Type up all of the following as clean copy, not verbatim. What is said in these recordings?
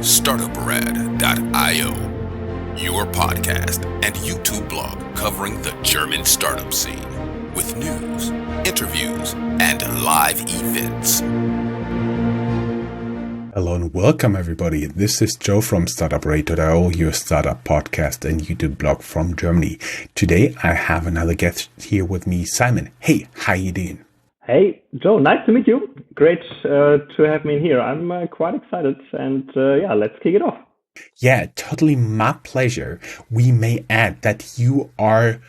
Startuprad.io, your podcast and YouTube blog covering the German startup scene with news, interviews, and live events. Hello and welcome everybody. This is Joe from Startuprad.io, your startup podcast and YouTube blog from Germany. Today I have another guest here with me, Simon. Hey, how you doing? Hey, Joe, nice to meet you. Great to have me here. I'm quite excited and let's kick it off. Yeah, totally my pleasure. We may add that you are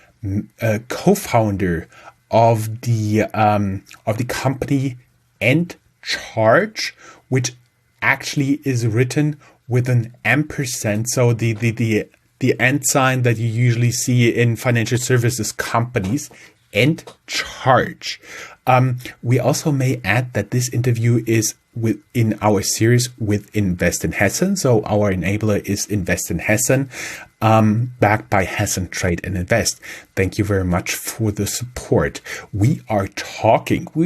a co-founder of the company End Charge, which actually is written with an ampersand. So the end sign that you usually see in financial services companies, End Charge. We also may add that this interview is in our series with Invest in Hessen. So our enabler is Invest in Hessen, backed by Hessen Trade and Invest. Thank you very much for the support. We'll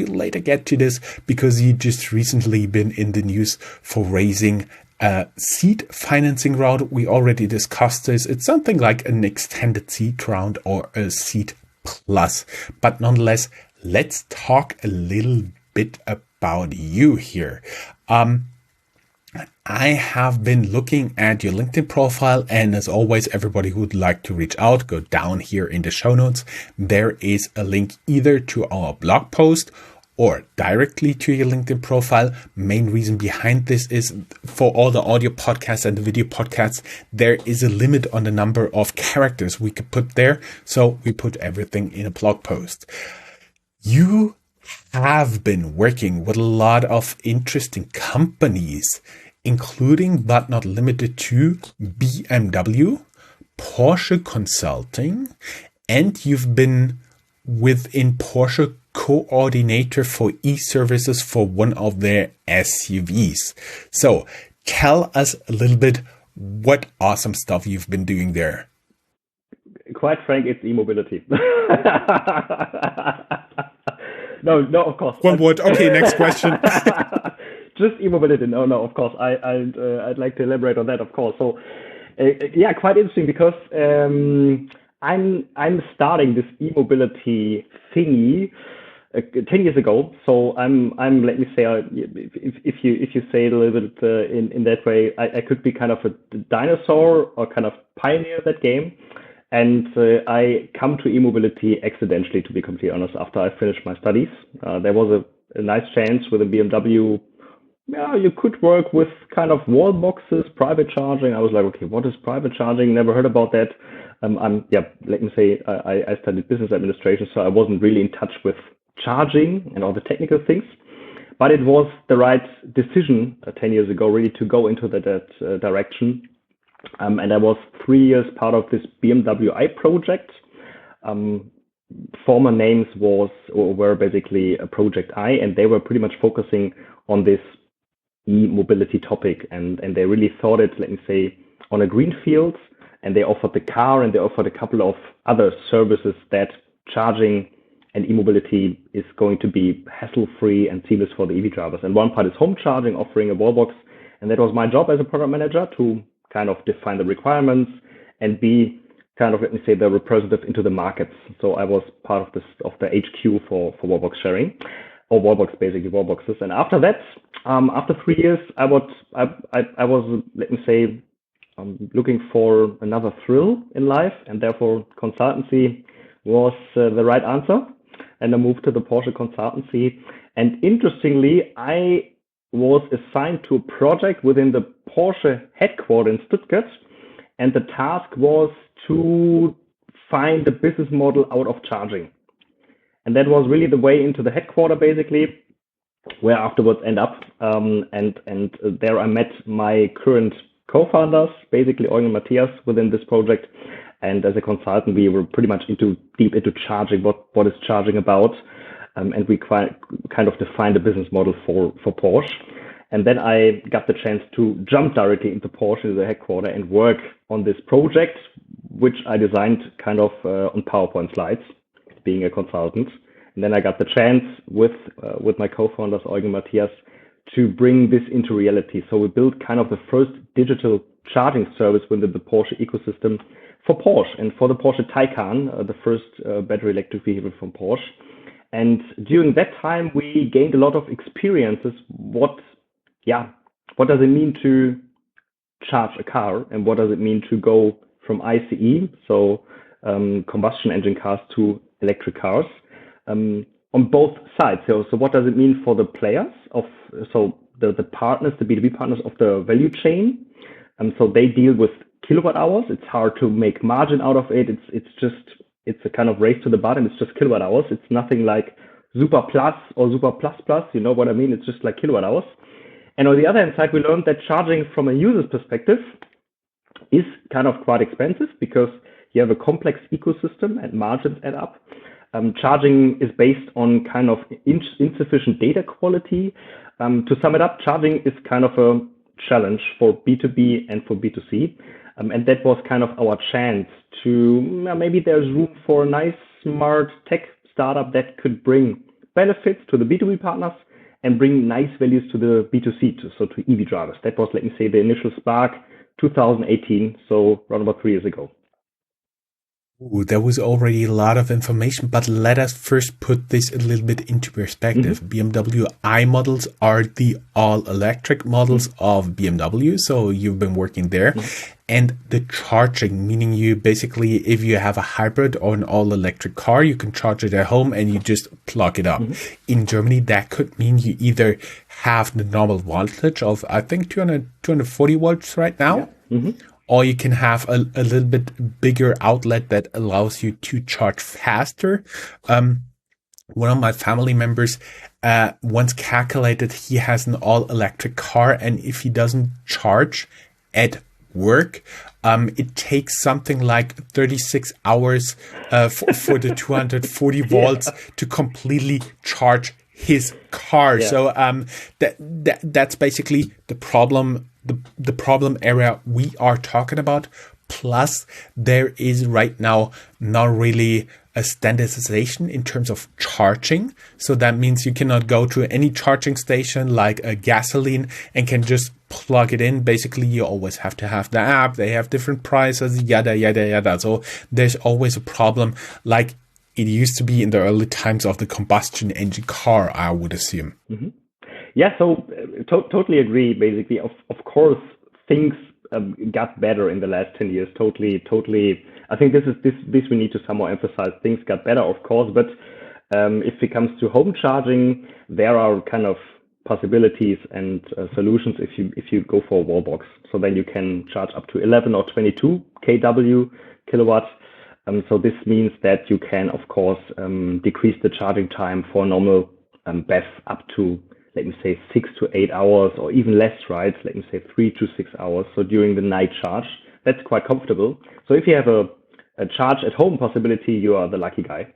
later get to this because you just recently been in the news for raising a seed financing round. We already discussed this. It's something like an extended seed round or a seed plus, but nonetheless, let's talk a little bit about you here. I have been looking at your LinkedIn profile, and as always, everybody who would like to reach out, go down here in the show notes. There is a link either to our blog post or directly to your LinkedIn profile. Main reason behind this is for all the audio podcasts and the video podcasts, there is a limit on the number of characters we could put there. So we put everything in a blog post. You have been working with a lot of interesting companies, including but not limited to BMW, Porsche Consulting, and you've been within Porsche coordinator for e-services for one of their SUVs. So tell us a little bit what awesome stuff you've been doing there. Quite frank, it's e-mobility. No, of course. One word. Okay, next question. Just e-mobility. No, of course. I'd like to elaborate on that, of course. So, quite interesting because I'm starting this e-mobility thingy 10 years ago. So I'm let me say, if you say it a little bit in that way, I could be kind of a dinosaur or kind of pioneer that game. And I come to e-mobility accidentally, to be completely honest, after I finished my studies. There was a nice chance with a BMW. Yeah, you could work with kind of wall boxes, private charging. I was like, okay, what is private charging? Never heard about that. Let me say, I studied business administration, so I wasn't really in touch with charging and all the technical things. But it was the right decision 10 years ago, really, to go into that direction. And I was 3 years part of this BMW I project. Former names were basically a Project I, and they were pretty much focusing on this e-mobility topic. And they really thought it, let me say, on a green field. And they offered the car and they offered a couple of other services that charging and e-mobility is going to be hassle-free and seamless for the EV drivers. And one part is home charging, offering a wall box. And that was my job as a product manager to kind of define the requirements and be kind of, let me say, the representative into the markets. So I was part of the HQ for wallbox sharing, or wallboxes. And after that, after 3 years, I was let me say, looking for another thrill in life, and therefore consultancy was the right answer. And I moved to the Porsche consultancy. And interestingly, I was assigned to a project within the Porsche headquarters in Stuttgart, and the task was to find the business model out of charging. And that was really the way into the headquarters, basically, where I afterwards end up. And there I met my current co-founders, basically Eugen and Matthias, within this project. And as a consultant, we were pretty much deep into charging, what is charging about. And we kind of defined a business model for Porsche. And then I got the chance to jump directly into Porsche, the headquarters, and work on this project, which I designed kind of on PowerPoint slides, being a consultant. And then I got the chance with my co-founders, Eugen and Matthias, to bring this into reality. So we built kind of the first digital charging service within the Porsche ecosystem for Porsche and for the Porsche Taycan, the first battery electric vehicle from Porsche. And during that time, we gained a lot of experiences. What does it mean to charge a car, and what does it mean to go from ICE, so combustion engine cars, to electric cars on both sides. So what does it mean for the players of the partners, the B2B partners of the value chain? So they deal with kilowatt hours. It's hard to make margin out of it. It's a kind of race to the bottom. It's just kilowatt hours. It's nothing like super plus or super plus plus. You know what I mean? It's just like kilowatt hours. And on the other hand side, we learned that charging from a user's perspective is kind of quite expensive because you have a complex ecosystem and margins add up. Charging is based on kind of insufficient data quality. To sum it up, charging is kind of a challenge for B2B and for B2C. And that was kind of our chance to maybe there's room for a nice, smart tech startup that could bring benefits to the B2B partners and bring nice values to the B2C, to EV drivers. That was, let me say, the initial spark, 2018, so around about 3 years ago. Ooh, there was already a lot of information, but let us first put this a little bit into perspective. BMW i models are the all-electric models of BMW, so you've been working there. And the charging, meaning you basically, if you have a hybrid or an all-electric car, you can charge it at home and you just plug it up. In Germany, that could mean you either have the normal voltage of, I think, 240 volts right now, or you can have a little bit bigger outlet that allows you to charge faster. One of my family members once calculated he has an all-electric car, and if he doesn't charge at work, it takes something like 36 hours for the 240 volts to completely charge his car. So that's basically the problem. The problem area we are talking about. Plus, there is right now not really a standardization in terms of charging. So that means you cannot go to any charging station like a gasoline and can just plug it in. Basically, you always have to have the app. They have different prices, yada, yada, yada. So there's always a problem like it used to be in the early times of the combustion engine car, I would assume. Yeah, so totally agree. Basically, of course, things got better in the last 10 years. Totally. I think this we need to somehow emphasize. Things got better, of course, but if it comes to home charging, there are kind of possibilities and solutions if you go for a wall box. So then you can charge up to 11 or 22 kilowatts. So this means that you can, of course, decrease the charging time for normal BEV up to, let me say, 6 to 8 hours, or even less, right? Let me say 3 to 6 hours. So during the night charge, that's quite comfortable. So if you have a charge at home possibility, you are the lucky guy.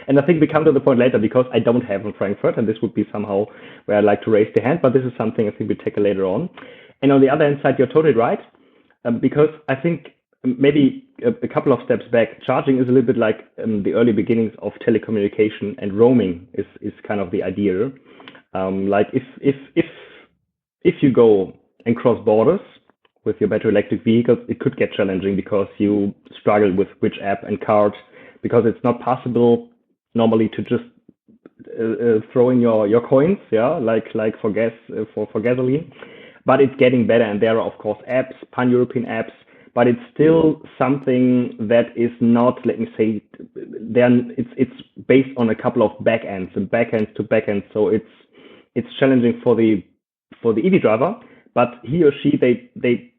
And I think we come to the point later because I don't have in Frankfurt, and this would be somehow where I'd like to raise the hand, but this is something I think we tackle later on. And on the other hand side, you're totally right, because I think maybe a couple of steps back, charging is a little bit like the early beginnings of telecommunication, and roaming is kind of the idea. Like if you go and cross borders with your battery electric vehicles, it could get challenging because you struggle with which app and card, because it's not possible normally to just throw in your coins, like for gas, for gasoline. But it's getting better, and there are of course apps, pan-European apps, but it's still something that is not, let me say, then it's based on a couple of backends and backends to backends. So it's challenging for the EV driver, but he or she, they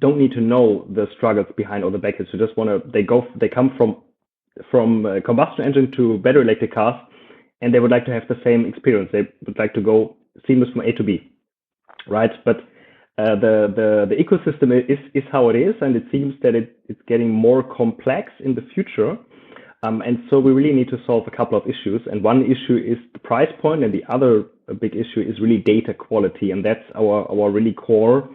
don't need to know the struggles behind all the backends. So just they come from a combustion engine to battery electric cars, and they would like to have the same experience. They would like to go seamless from A to B, right? But the ecosystem is how it is, and it seems that it's getting more complex in the future. And so we really need to solve a couple of issues. And one issue is the price point, and the other big issue is really data quality. And that's our really core,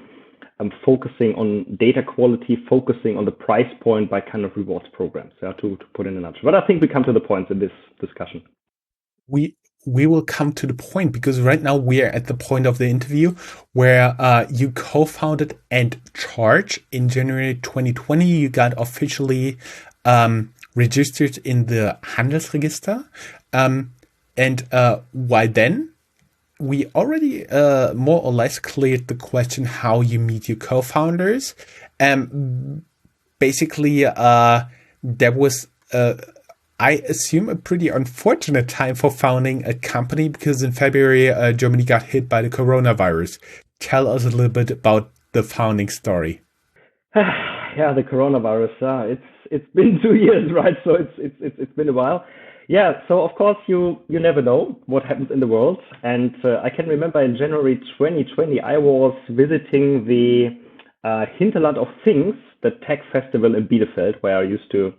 focusing on data quality, focusing on the price point by kind of rewards programs, to put in a nutshell. But I think we come to the points in this discussion. we will come to the point, because right now we are at the point of the interview where you co-founded and charged in January 2020. You got officially registered in the Handelsregister. And why then? We already more or less cleared the question how you meet your co-founders. Basically, there was, I assume, a pretty unfortunate time for founding a company, because in February, Germany got hit by the coronavirus. Tell us a little bit about the founding story. Yeah, the coronavirus. It's been 2 years, right? So it's been a while. Yeah. So of course you never know what happens in the world. And I can remember in January 2020 I was visiting the Hinterland of Things, the tech festival in Bielefeld, where I used to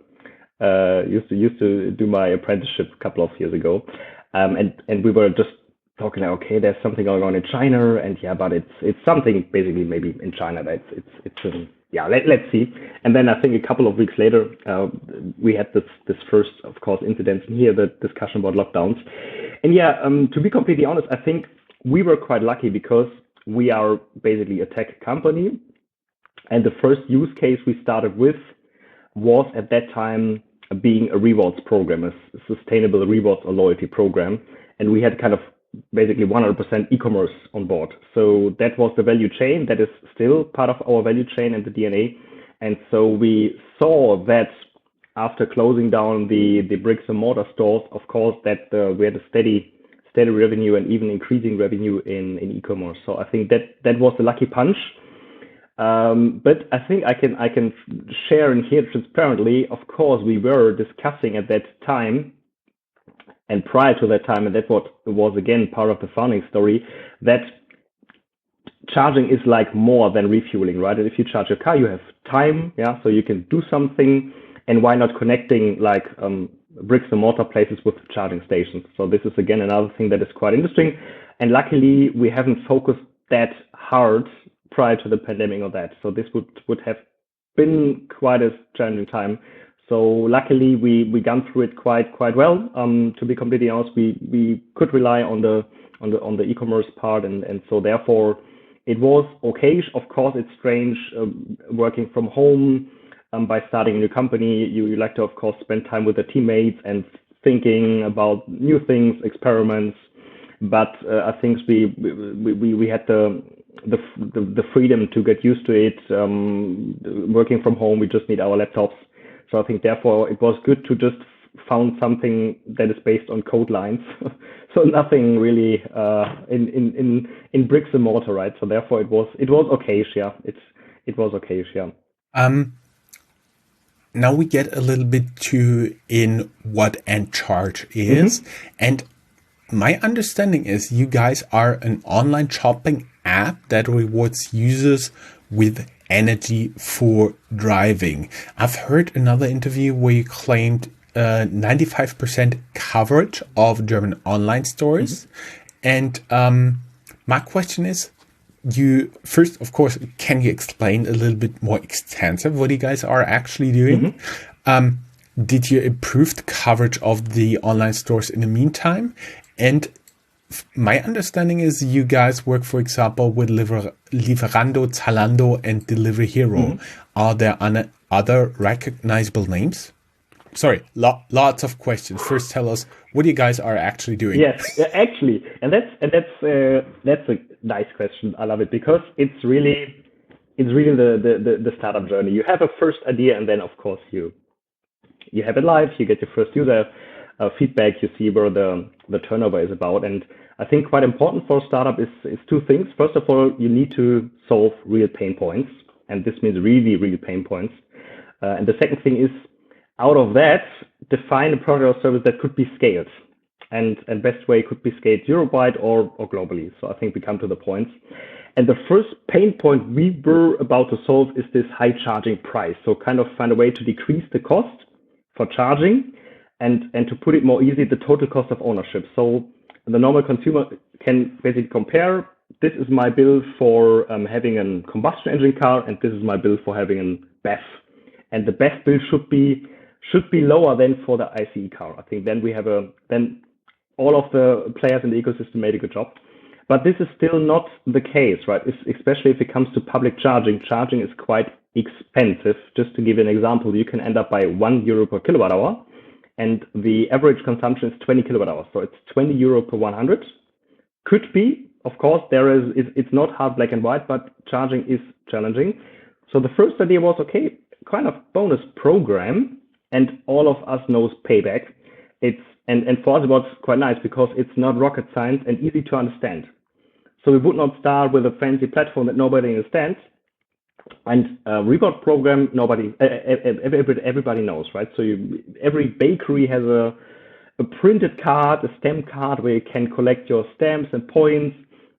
do my apprenticeship a couple of years ago. And we were just talking like, okay, there's something going on in China, and yeah, but it's something basically maybe in China that yeah, let's see. And then I think a couple of weeks later, we had this first, of course, incident here, the discussion about lockdowns. And yeah, to be completely honest, I think we were quite lucky because we are basically a tech company, and the first use case we started with was at that time being a rewards program, a sustainable rewards or loyalty program. And we had kind of basically 100% e-commerce on board. So that was the value chain. That is still part of our value chain and the DNA. And so we saw that after closing down the bricks and mortar stores, of course, that we had a steady revenue and even increasing revenue in e-commerce. So I think that was a lucky punch. But I think I can share in here transparently. Of course, we were discussing at that time and prior to that time, and that what was again part of the founding story, that charging is like more than refueling, right? And if you charge your car, you have time, yeah, so you can do something. And why not connecting like bricks and mortar places with charging stations? So this is again another thing that is quite interesting. And luckily, we haven't focused that hard prior to the pandemic on that. So this would have been quite a challenging time. So luckily we gone through it quite well. To be completely honest, we could rely on the e-commerce part, and so therefore it was okay. Of course, it's strange working from home. By starting a new company, you like to of course spend time with the teammates and thinking about new things, experiments. But I think we had the freedom to get used to it. Working from home, we just need our laptops. So I think therefore it was good to just found something that is based on code lines. So nothing really in bricks and mortar, right? So therefore it was okay, yeah. It was okay, yeah. Now we get a little bit to in what Encharge is. And my understanding is you guys are an online shopping app that rewards users with energy for driving. I've heard another interview where you claimed 95% coverage of German online stores. And my question is, you first, of course, can you explain a little bit more extensive what you guys are actually doing? Did you improve the coverage of the online stores in the meantime? And my understanding is you guys work, for example, with Lieferando, Zalando, and Delivery Hero. Are there other recognizable names? Sorry, lots of questions. First, tell us what you guys are actually doing. Yes, actually, and that's a nice question. I love it because it's really the startup journey. You have a first idea, and then of course you have it live. You get your first user feedback. You see where the turnover is about, and I think quite important for a startup is two things. First of all, you need to solve real pain points, and this means really real pain points. And the second thing is, out of that, define a product or service that could be scaled, and best way could be scaled Europe-wide or globally. So I think we come to the points. And the first pain point we were about to solve is this high charging price. So kind of find a way to decrease the cost for charging and to put it more easily, the total cost of ownership. So the normal consumer can basically compare, this is my bill for having a combustion engine car, and this is my bill for having a BEV. And the BEV bill should be lower than for the ICE car. I think then we have then all of the players in the ecosystem made a good job. But this is still not the case, right? Especially if it comes to public charging. Charging is quite expensive. Just to give you an example, you can end up by €1 per kilowatt hour, and the average consumption is 20 kilowatt hours. So it's €20 per 100. Could be, of course, it's not hard black and white, but charging is challenging. So the first idea was, okay, kind of bonus program, and all of us knows payback. And for us it was quite nice because it's not rocket science and easy to understand. So we would not start with a fancy platform that nobody understands. And reward program, everybody knows, right? So every bakery has a printed card, a stamp card where you can collect your stamps and points.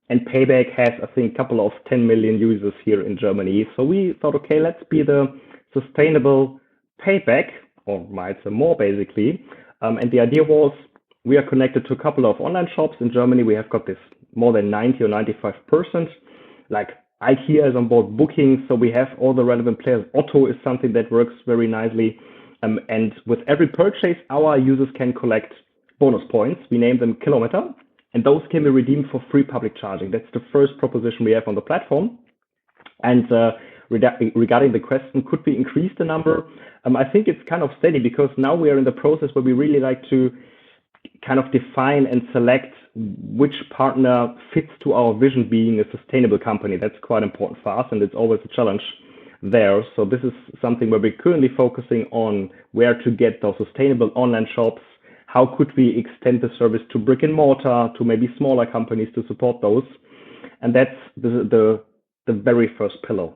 And Payback has, I think, a couple of 10 million users here in Germany. So we thought, okay, let's be the sustainable Payback, or might say more basically. And the idea was we are connected to a couple of online shops in Germany. We have got this more than 90 or 95%. Like IKEA is on board Booking, so we have all the relevant players. Otto is something that works very nicely. And with every purchase, our users can collect bonus points. We name them kilometer, and those can be redeemed for free public charging. That's the first proposition we have on the platform. And regarding the question, could we increase the number? I think it's kind of steady because now we are in the process where we really like to kind of define and select which partner fits to our vision being a sustainable company. That's quite important for us, and it's always a challenge there. So this is something where we're currently focusing on where to get those sustainable online shops. How could we extend the service to brick and mortar, to maybe smaller companies to support those? And that's the very first pillar.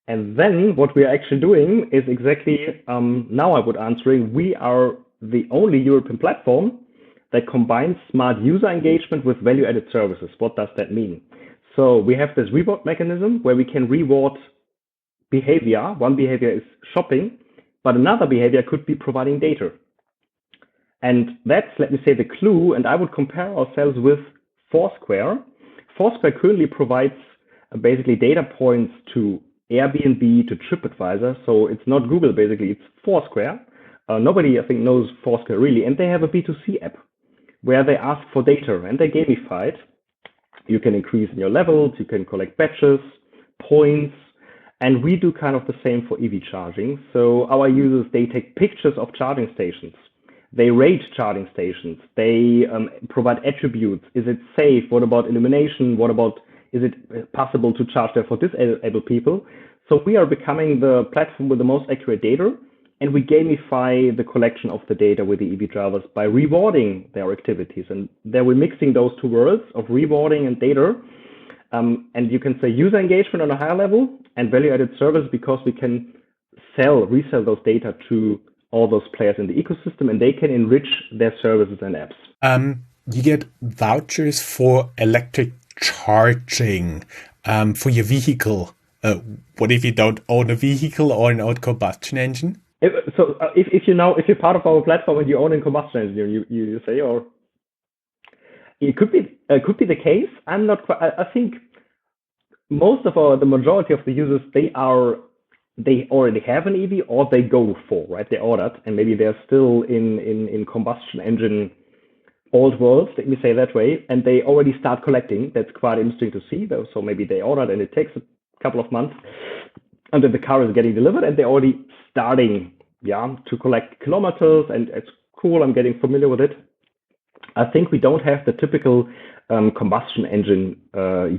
And then what we are actually doing is exactly, now I would answering, we are the only European platform that combines smart user engagement with value-added services. What does that mean? So we have this reward mechanism where we can reward behavior. One behavior is shopping, but another behavior could be providing data. And that's, let me say, the clue. And I would compare ourselves with Foursquare. Foursquare currently provides basically data points to Airbnb, to TripAdvisor. So it's not Google, basically, it's Foursquare. Nobody, I think, knows Foursquare really. And they have a B2C app where they ask for data and they gamify it. You can increase in your levels, you can collect badges, points, and we do kind of the same for EV charging. So our users, they take pictures of charging stations. They rate charging stations. They provide attributes. Is it safe? What about illumination? What about, is it possible to charge there for disabled people? So we are becoming the platform with the most accurate data, and we gamify the collection of the data with the EV drivers by rewarding their activities. And there we're mixing those two worlds of rewarding and data. And you can say user engagement on a higher level and value-added service because we can resell those data to all those players in the ecosystem, and they can enrich their services and apps. You get vouchers for electric charging for your vehicle. What if you don't own a vehicle or an old combustion engine? If you're part of our platform and you own a combustion engine, you say, or it could be the case. I'm not quite. I think most of the majority of the users, they already have an EV or they go for, right? They ordered and maybe they're still in combustion engine old world, let me say that way, and they already start collecting. That's quite interesting to see though. So maybe they ordered and it takes a couple of months until the car is getting delivered and they're already starting to collect kilometers, and it's cool. I'm getting familiar with it. I think we don't have the typical combustion engine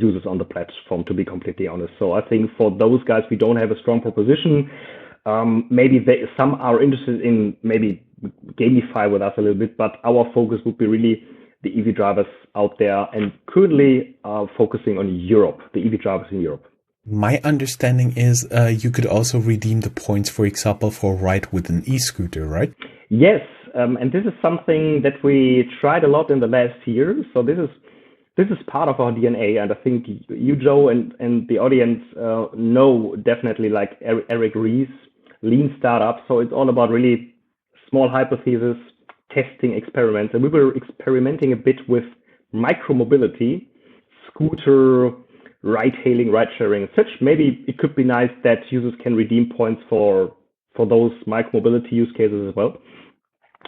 users on the platform, to be completely honest. So I think for those guys, we don't have a strong proposition. Maybe some are interested in maybe gamify with us a little bit, but our focus would be really the EV drivers out there, and currently focusing on Europe, the EV drivers in Europe. My understanding is you could also redeem the points, for example, for a ride with an e-scooter, right? Yes, and this is something that we tried a lot in the last year. So this is part of our DNA, and I think you, Joe, and the audience know definitely, like Eric Ries, lean startup. So it's all about really small hypotheses, testing experiments, and we were experimenting a bit with micromobility, scooter, ride-hailing, ride-sharing, and such. Maybe it could be nice that users can redeem points for those micromobility use cases as well.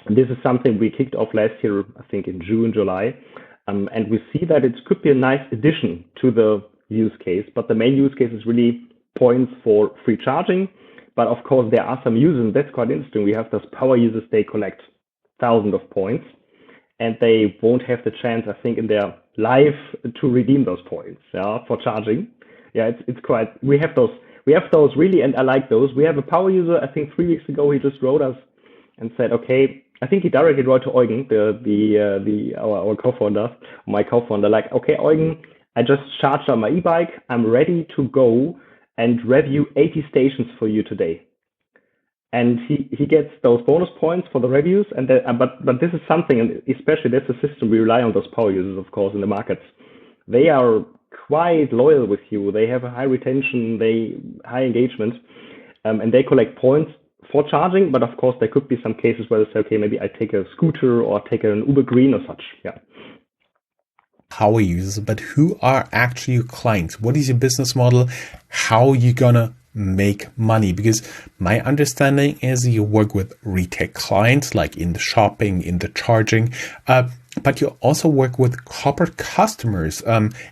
And this is something we kicked off last year, I think in June, July. And we see that it could be a nice addition to the use case, but the main use case is really points for free charging. But of course, there are some users, and that's quite interesting. We have those power users, they collect thousands of points, and they won't have the chance, I think, in their life to redeem those points, for charging. Yeah, it's quite, we have those really, and I like those. We have a power user, I think 3 weeks ago, he just wrote us and said, okay, I think he directly wrote to Eugen, our co-founder, my co-founder, like, okay, Eugen, I just charged on my e-bike. I'm ready to go and review 80 stations for you today. And he gets those bonus points for the reviews. And but this is something, and especially that's a system we rely on those power users, of course, in the markets. They are quite loyal with you. They have a high retention, high engagement, and they collect points for charging. But of course, there could be some cases where they say, okay, maybe I take a scooter or take an Uber Green or such. Yeah. Power users, but who are actually your clients? What is your business model? How are you gonna make money? Because my understanding is you work with retail clients, like in the shopping, in the charging, but you also work with corporate customers.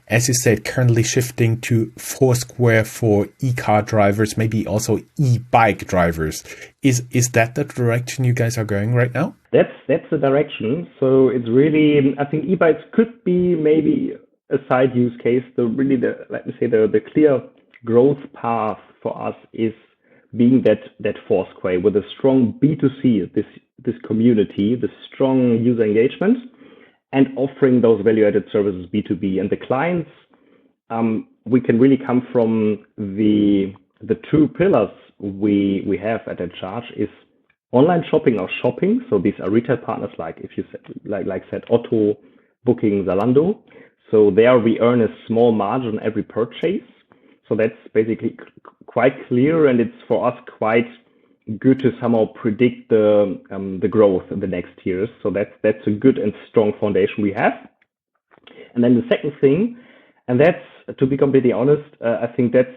As you said, currently shifting to Foursquare for e-car drivers, maybe also e-bike drivers. Is that the direction you guys are going right now? That's the direction. So it's really, I think e-bikes could be maybe a side use case. Let me say the clear growth path for us is being that Foursquare with a strong B2C, this community, the strong user engagement, and offering those value-added services B2B. And the clients, we can really come from the two pillars we have at that charge is online shopping or shopping. So these are retail partners like if you said like said Otto, Booking, Zalando. So there we earn a small margin every purchase. So that's basically quite clear, and it's for us quite good to somehow predict the growth in the next years. So that's a good and strong foundation we have. And then the second thing, and that's, to be completely honest, I think that's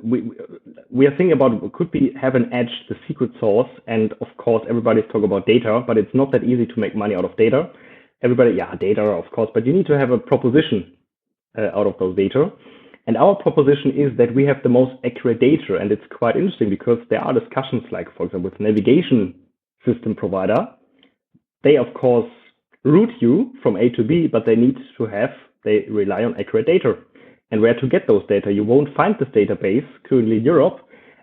we are thinking about could we have an edge, the secret sauce, and of course everybody's talking about data, but it's not that easy to make money out of data. Everybody, data, of course, but you need to have a proposition out of those data. And our proposition is that we have the most accurate data, and it's quite interesting because there are discussions like, for example, with navigation system provider. They, of course, route you from A to B, but they rely on accurate data. And where to get those data? You won't find this database currently in Europe,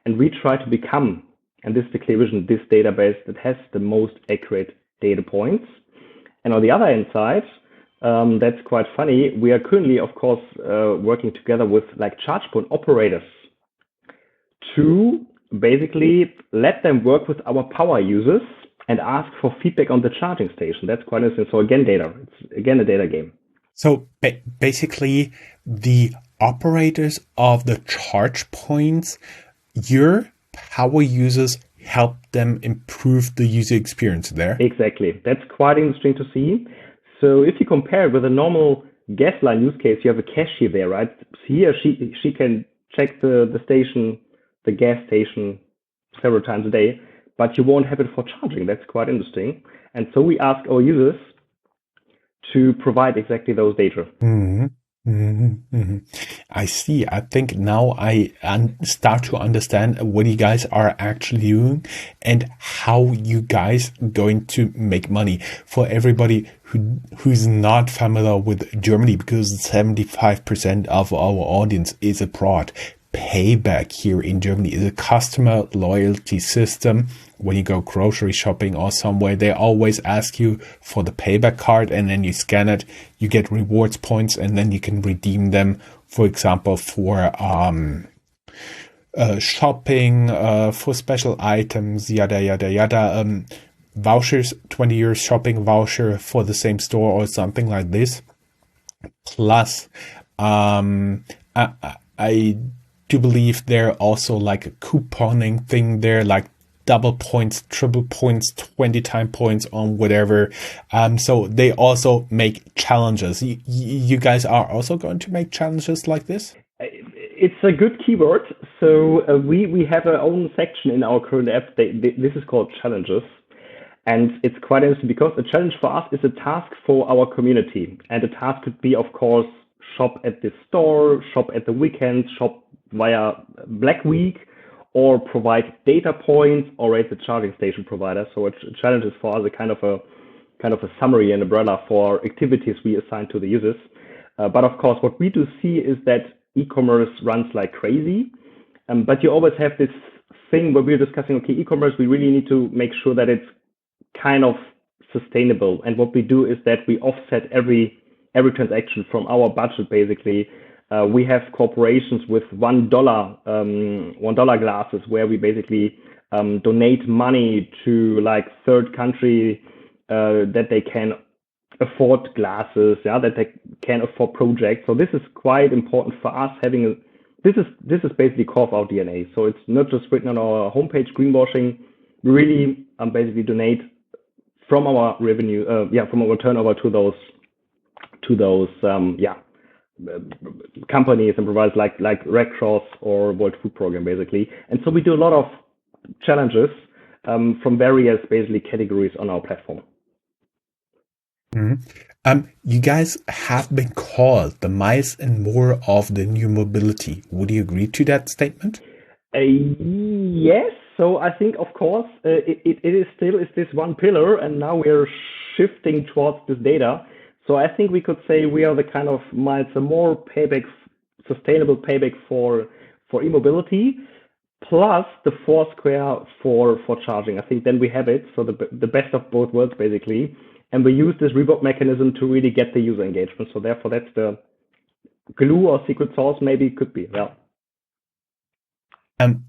and we try to become, and this is the clear vision, this database that has the most accurate data points. And on the other hand side, that's quite funny. We are currently, of course, working together with like charge point operators to basically let them work with our power users and ask for feedback on the charging station. That's quite interesting. So again, data. It's again a data game. So basically, the operators of the charge points, your power users help them improve the user experience there. Exactly. That's quite interesting to see. So if you compare it with a normal gas line use case, you have a cashier there, right? He or she can check the station, the gas station several times a day, but you won't have it for charging. That's quite interesting. And so we ask our users to provide exactly those data. Mm-hmm. Mm-hmm. Mm-hmm. I see. I think now I start to understand what you guys are actually doing and how you guys going to make money. For everybody who's not familiar with Germany, because 75% of our audience is abroad. Payback here in Germany is a customer loyalty system. When you go grocery shopping or somewhere, they always ask you for the payback card, and then you scan it, you get rewards points, and then you can redeem them, for example, for shopping, for special items, yada, yada, yada. Vouchers, 20 euros shopping voucher for the same store or something like this. Plus, I do believe there also like a couponing thing there, like double points, triple points, 20 time points on whatever. So they also make challenges. You guys are also going to make challenges like this? It's a good keyword. So we have our own section in our current app. This is called challenges. And it's quite interesting because a challenge for us is a task for our community. And the task could be, of course, shop at the store, shop at the weekend, shop via Black Week, or provide data points or rate the charging station provider. So a challenge is for us a kind of a summary and umbrella for activities we assign to the users. But of course, what we do see is that e-commerce runs like crazy. But you always have this thing where we're discussing, okay, e-commerce, we really need to make sure that it's kind of sustainable. And what we do is that we offset every transaction from our budget, basically. We have corporations with $1 glasses where we basically donate money to like third country that they can afford glasses, that they can afford projects. So this is quite important for us having this is basically core of our DNA. So it's not just written on our homepage, greenwashing. We really basically donate from our revenue, from our turnover to those companies and providers like Red Cross or World Food Program, basically. And so we do a lot of challenges from various basically categories on our platform. You guys have been called the mice and more of the new mobility. Would you agree to that statement? Yes. So I think, of course, it is still this one pillar, and now we're shifting towards this data. So I think we could say we are the kind of miles and more payback, sustainable payback for e-mobility, plus the Foursquare for charging. I think then we have it. So the best of both worlds, basically. And we use this reward mechanism to really get the user engagement. So therefore, that's the glue or secret sauce, maybe it could be. Yeah.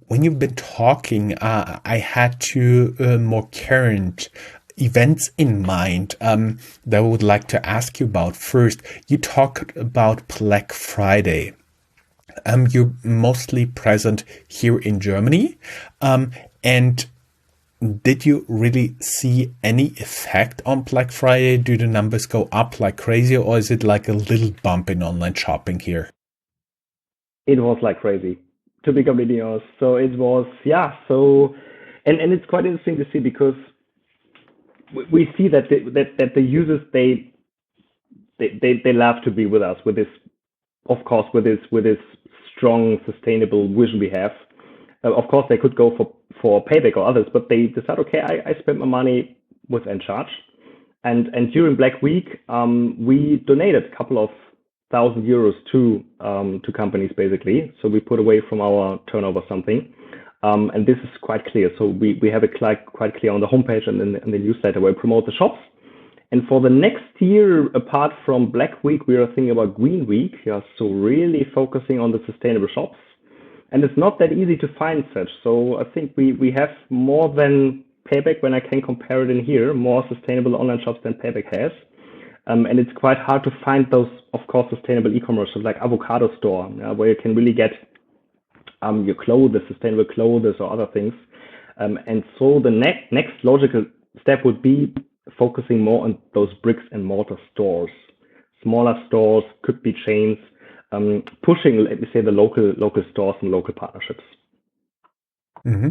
When you've been talking, I had two more current events in mind that I would like to ask you about. First, you talked about Black Friday. You're mostly present here in Germany. And did you really see any effect on Black Friday? Do the numbers go up like crazy, or is it like a little bump in online shopping here? It was like crazy, to be completely honest. So it was, so, and it's quite interesting to see because we see that the users, they love to be with us with this, of course, with this strong, sustainable vision we have. Of course, they could go for payback or others, but they decide, okay, I spent my money with Encharge. And during Black Week, we donated a couple of €1,000 to companies, basically. So we put away from our turnover something. And this is quite clear. So we have it quite clear on the homepage and in the newsletter where we promote the shops. And for the next year, apart from Black Week, we are thinking about Green Week. So really focusing on the sustainable shops. And it's not that easy to find such. So I think we have more than Payback when I can compare it in here, more sustainable online shops than Payback has. And it's quite hard to find those, of course, sustainable e-commerce, like Avocado Store, where you can really get your clothes, sustainable clothes or other things. And so the next logical step would be focusing more on those bricks and mortar stores. Smaller stores, could be chains, pushing, let me say, the local stores and local partnerships. Mm-hmm.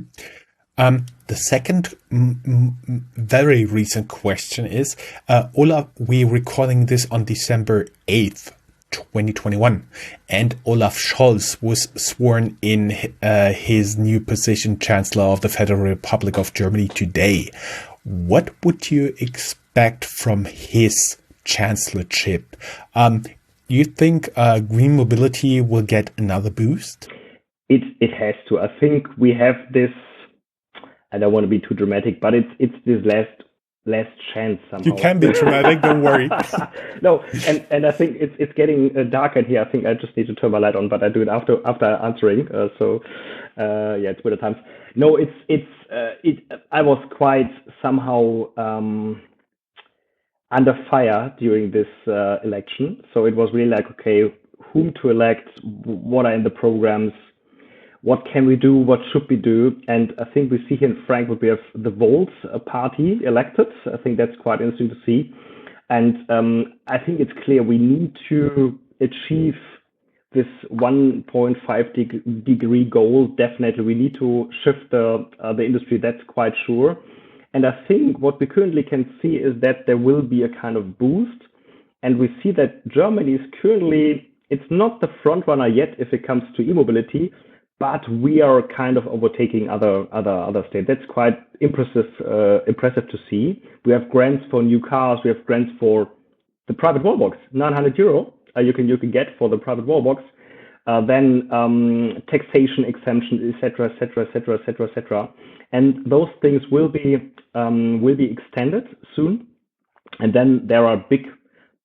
The second very recent question is, Olaf, we're recording this on December 8th, 2021, and Olaf Scholz was sworn in his new position, Chancellor of the Federal Republic of Germany, today. What would you expect from his chancellorship? You think green mobility will get another boost? It has to. I think we have this. I don't want to be too dramatic, but it's this last chance somehow. You can be dramatic, don't worry. No, and I think it's getting dark in here. I think I just need to turn my light on, but I do it after answering. It's Twitter times. No, I was quite somehow under fire during this election. So it was really like, okay, whom to elect, what are in the programs, what can we do, what should we do? And I think we see here in Frankfurt, we have the Volt party elected. I think that's quite interesting to see. And I think it's clear we need to achieve this 1.5 degree goal. Definitely, we need to shift the industry. That's quite sure. And I think what we currently can see is that there will be a kind of boost. And we see that Germany is currently, it's not the front runner yet if it comes to e-mobility, but we are kind of overtaking other states. That's quite impressive to see. We have grants for new cars. We have grants for the private wallbox, 900 euro. You can get for the private wallbox. Then taxation exemption, etc., etc., etc., etc., etc. And those things will be extended soon. And then there are big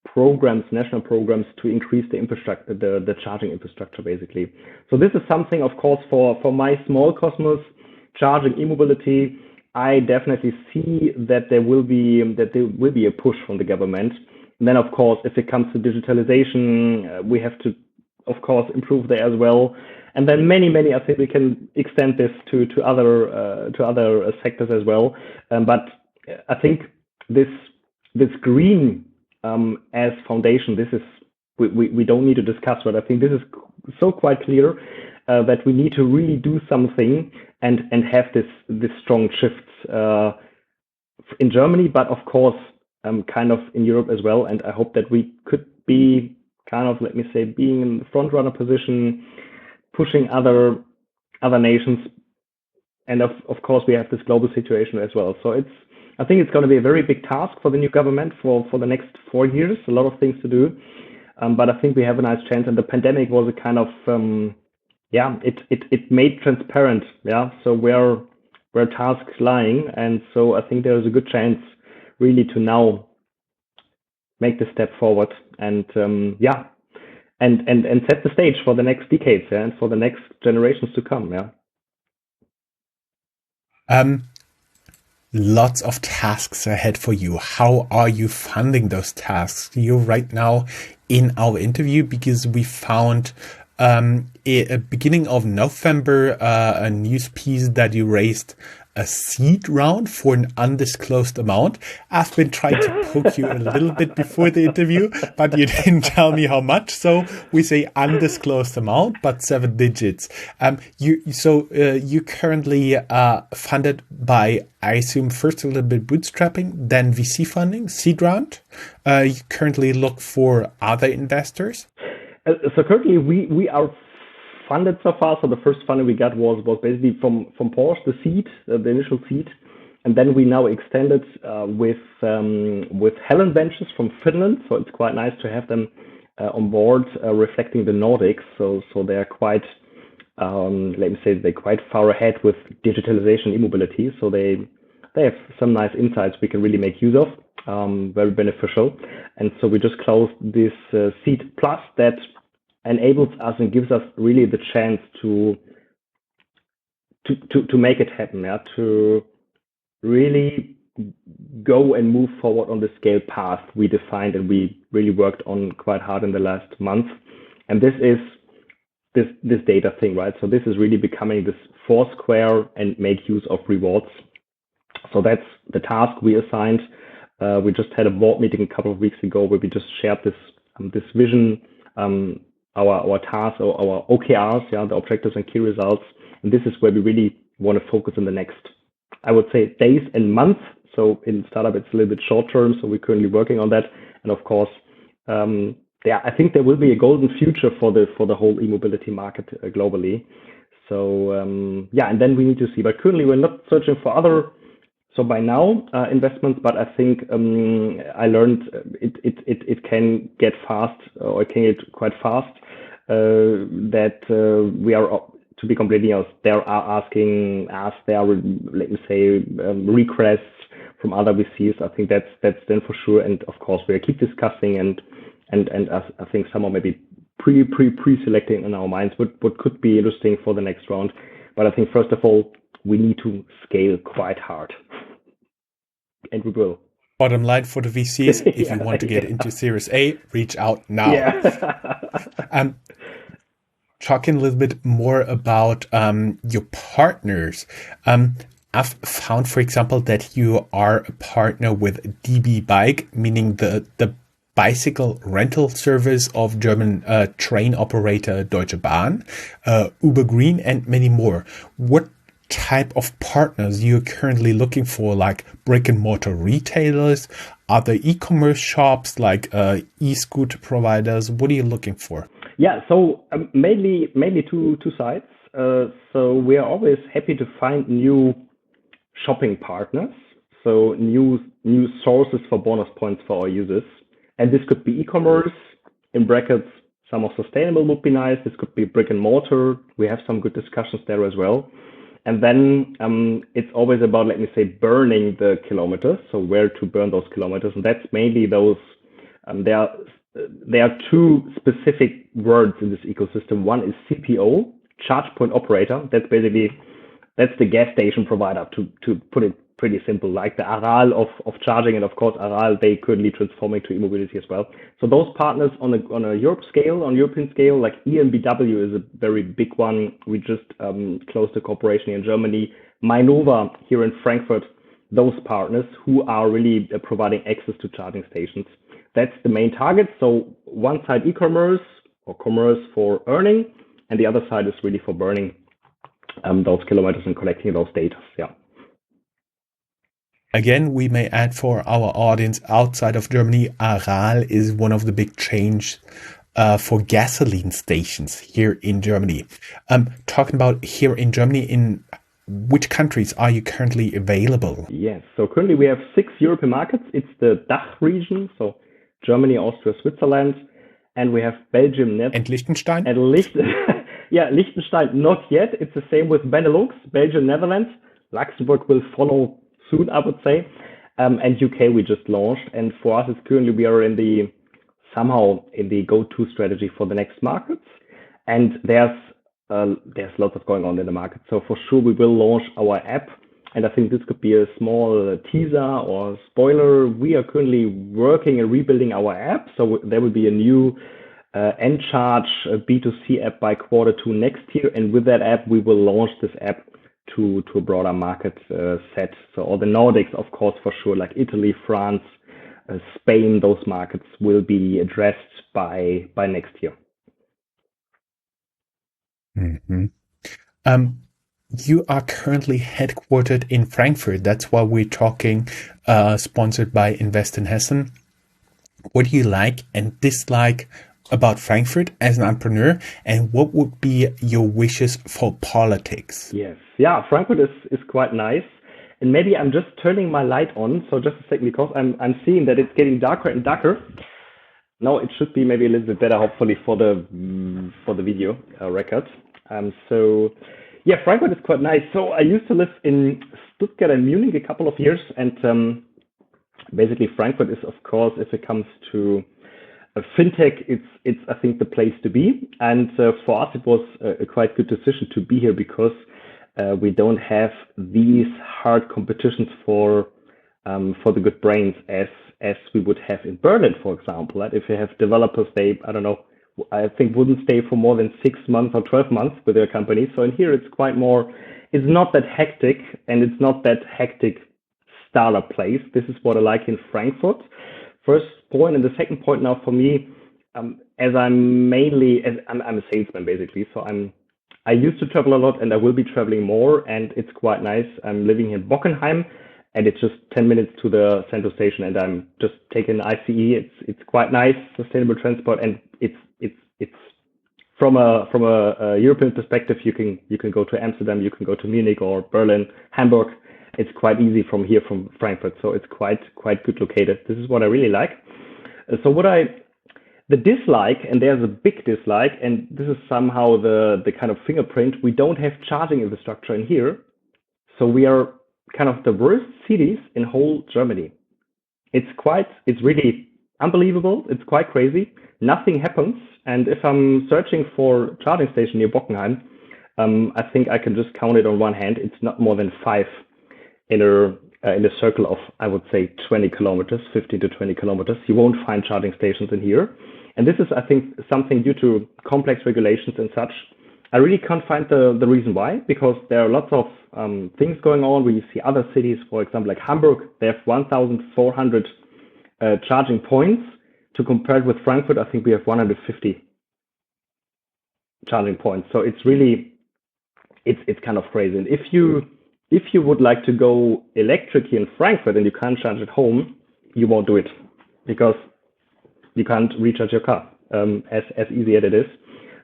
programs, national programs to increase the infrastructure, the charging infrastructure, basically. So this is something, of course, for my small cosmos, charging e-mobility. I definitely see that there will be a push from the government. And then, of course, if it comes to digitalization, we have to, of course, improve there as well. And then many, I think we can extend this to other sectors as well. But I think this green as foundation, this is we don't need to discuss, but I think this is so quite clear that we need to really do something and have this strong shifts in Germany, but of course kind of in Europe as well. And I hope that we could be kind of, let me say, being in the front runner position, pushing other nations, and of course we have this global situation as well. So I think it's going to be a very big task for the new government for the next 4 years. A lot of things to do, but I think we have a nice chance. And the pandemic was a kind of it made transparent, so where tasks lying, and so I think there is a good chance really to now make the step forward and and set the stage for the next decades, and for the next generations to come. Lots of tasks ahead for you. How are you funding those tasks? You're right now in our interview because we found beginning of November a news piece that you raised a seed round for an undisclosed amount. I've been trying to poke you a little bit before the interview, but you didn't tell me how much. So we say undisclosed amount, but 7 digits. You currently funded by, I assume, first a little bit bootstrapping, then VC funding, seed round. You currently look for other investors. So currently we are funded so far. So the first funding we got was basically from Porsche, the seed, the initial seed, and then we now extended with Helen Ventures from Finland. So it's quite nice to have them on board, reflecting the Nordics. So they are quite, let me say, they're quite far ahead with digitalization, e-mobility. So they have some nice insights we can really make use of. Very beneficial. And so we just closed this seed plus that enables us and gives us really the chance to make it happen, to really go and move forward on the scale path we defined and we really worked on quite hard in the last month. And this is this data thing, right? So this is really becoming this Foursquare and make use of rewards. So that's the task we assigned. We just had a board meeting a couple of weeks ago where we just shared this vision, our tasks, or our OKRs, the objectives and key results. And this is where we really want to focus in the next, I would say, days and months. So in startup, it's a little bit short term. So we're currently working on that. And of course, I think there will be a golden future for the whole e-mobility market globally. So and then we need to see. But currently, we're not searching for other. So by now, investments, but I think I learned it can get fast, or it can get quite fast. That we are, to be completely honest, they are asking us. There are, let me say, requests from other VCs. I think that's then for sure. And of course, we keep discussing and I think some are maybe pre-selecting in our minds what could be interesting for the next round. But I think first of all, we need to scale quite hard. And we will. Bottom line for the VCs, if you want to get into Series A, reach out now. Talking a little bit more about your partners. I've found, for example, that you are a partner with DB Bike, meaning the bicycle rental service of German train operator Deutsche Bahn, Uber Green, and many more. What type of partners you're currently looking for, like brick and mortar retailers, other e-commerce shops, like e-scooter providers? What are you looking for? Yeah, so mainly two sides. So we are always happy to find new shopping partners, so new sources for bonus points for our users. And this could be e-commerce, in brackets, some of sustainable would be nice. This could be brick and mortar. We have some good discussions there as well. And then it's always about, let me say, burning the kilometers. So where to burn those kilometers, and that's mainly those. There are two specific words in this ecosystem. One is CPO, charge point operator. That's the gas station provider, to put it pretty simple, like the Aral of charging. And of course, Aral, they currently transforming to e-mobility as well. So those partners on a European scale, like EnBW is a very big one. We just closed a cooperation in Germany. Mainova here in Frankfurt, those partners who are really providing access to charging stations. That's the main target. So one side e-commerce or commerce for earning, and the other side is really for burning those kilometers and collecting those data. Yeah. Again, we may add for our audience outside of Germany, Aral is one of the big change for gasoline stations here in Germany. Talking about here in Germany, in which countries are you currently available? Yes, so currently we have 6 European markets. It's the DACH region, so Germany, Austria, Switzerland, and we have Belgium, And Liechtenstein? And Liechtenstein, not yet. It's the same with Benelux, Belgium, Netherlands. Luxembourg will follow soon, I would say. And UK we just launched. And for us, it's currently we are somehow in the go-to strategy for the next markets. And there's lots of going on in the market. So for sure we will launch our app. And I think this could be a small teaser or spoiler. We are currently working and rebuilding our app. So there will be a new Encharge B2C app by Q2 next year. And with that app, we will launch this app to a broader market set. So all the Nordics, of course, for sure, like Italy, France, Spain, those markets will be addressed by next year. Mm-hmm. You are currently headquartered in Frankfurt. That's why we're talking, sponsored by Invest in Hessen. What do you like and dislike about Frankfurt as an entrepreneur, and what would be your wishes for politics? Yes. Yeah, Frankfurt is quite nice. And maybe I'm just turning my light on. So just a second, because I'm seeing that it's getting darker and darker. Now it should be maybe a little bit better, hopefully, for the video record. So yeah, Frankfurt is quite nice. So I used to live in Stuttgart and Munich a couple of years, and basically Frankfurt is, of course, if it comes to fintech, it's I think the place to be. And for us, it was a quite good decision to be here, because we don't have these hard competitions for the good brains as we would have in Berlin, for example. Right? If you have developers, I think wouldn't stay for more than 6 months or 12 months with their company. So in here, it's quite more. It's not that hectic, and it's not that hectic startup place. This is what I like in Frankfurt. First point, and the second point now for me, as I'm a salesman basically, so I used to travel a lot, and I will be traveling more, and it's quite nice. I'm living in Bockenheim, and it's just 10 minutes to the central station, and I'm just taking ICE. It's quite nice, sustainable transport, and it's from a European perspective. You can go to Amsterdam, you can go to Munich or Berlin, Hamburg. It's quite easy from here, from Frankfurt, so it's quite good located. This is what I really like. So the dislike, and there's a big dislike, and this is somehow the kind of fingerprint. We don't have charging infrastructure in here, so we are kind of the worst cities in whole Germany. It's really unbelievable. It's quite crazy. Nothing happens, and if I'm searching for charging station near Bockenheim, I think I can just count it on one hand. It's not more than 5 in a circle of, I would say, 20 kilometers, 15 to 20 kilometers. You won't find charging stations in here. And this is, I think, something due to complex regulations and such. I really can't find the reason why, because there are lots of things going on. We see other cities, for example, like Hamburg, they have 1,400 charging points. To compare it with Frankfurt, I think we have 150 charging points. So it's really it's kind of crazy. And if you would like to go electric here in Frankfurt and you can't charge at home, you won't do it because you can't recharge your car as easy as it is.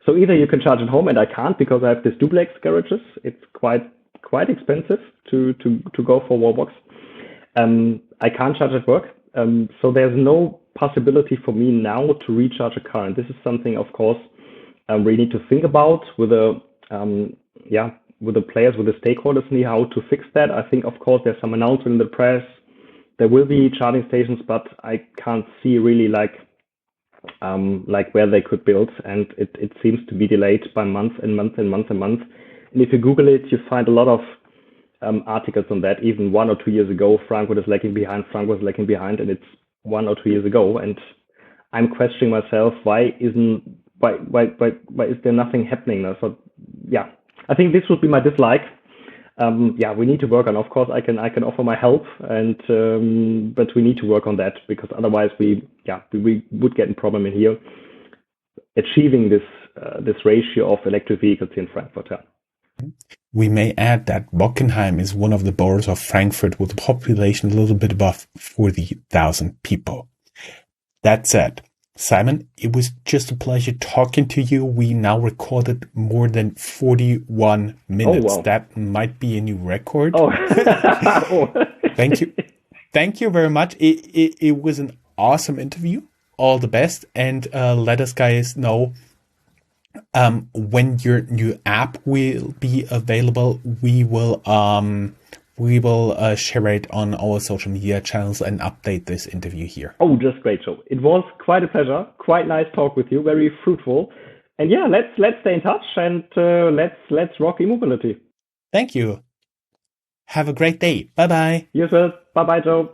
So either you can charge at home, and I can't because I have this duplex garages. It's quite expensive to go for Wallbox. I can't charge at work, so there's no possibility for me now to recharge a car. And this is something, of course, we need to think about with the players, with the stakeholders, how to fix that. I think, of course, there's some announcement in the press. There will be charging stations, but I can't see really like where they could build, and it seems to be delayed by months and months and months and months. And if you Google it, you find a lot of articles on that. Even 1 or 2 years ago, Frankfurt is lagging behind, and it's 1 or 2 years ago. And I'm questioning myself, why is there nothing happening now? So yeah, I think this would be my dislike. We need to work on. Of course, I can offer my help, and but we need to work on that, because otherwise we would get a problem in here achieving this ratio of electric vehicles in Frankfurt. Yeah. We may add that Bockenheim is one of the boroughs of Frankfurt with a population a little bit above 40,000 people. That said, Simon, it was just a pleasure talking to you. We now recorded more than 41 minutes. Oh, wow. That might be a new record. Oh. Thank you. Thank you very much. It was an awesome interview. All the best. And let us guys know when your new app will be available. We will share it on our social media channels and update this interview here. Oh, just great show. It was quite a pleasure. Quite nice talk with you. Very fruitful. And yeah, let's stay in touch, and let's rock e-mobility. Thank you. Have a great day. Bye-bye. You as well. Bye-bye, Joe.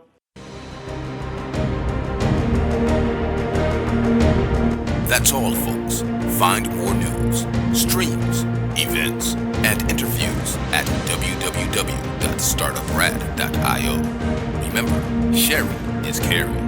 That's all, folks. Find more news, streams, events, and interviews at www.startuprad.io. Remember, sharing is caring.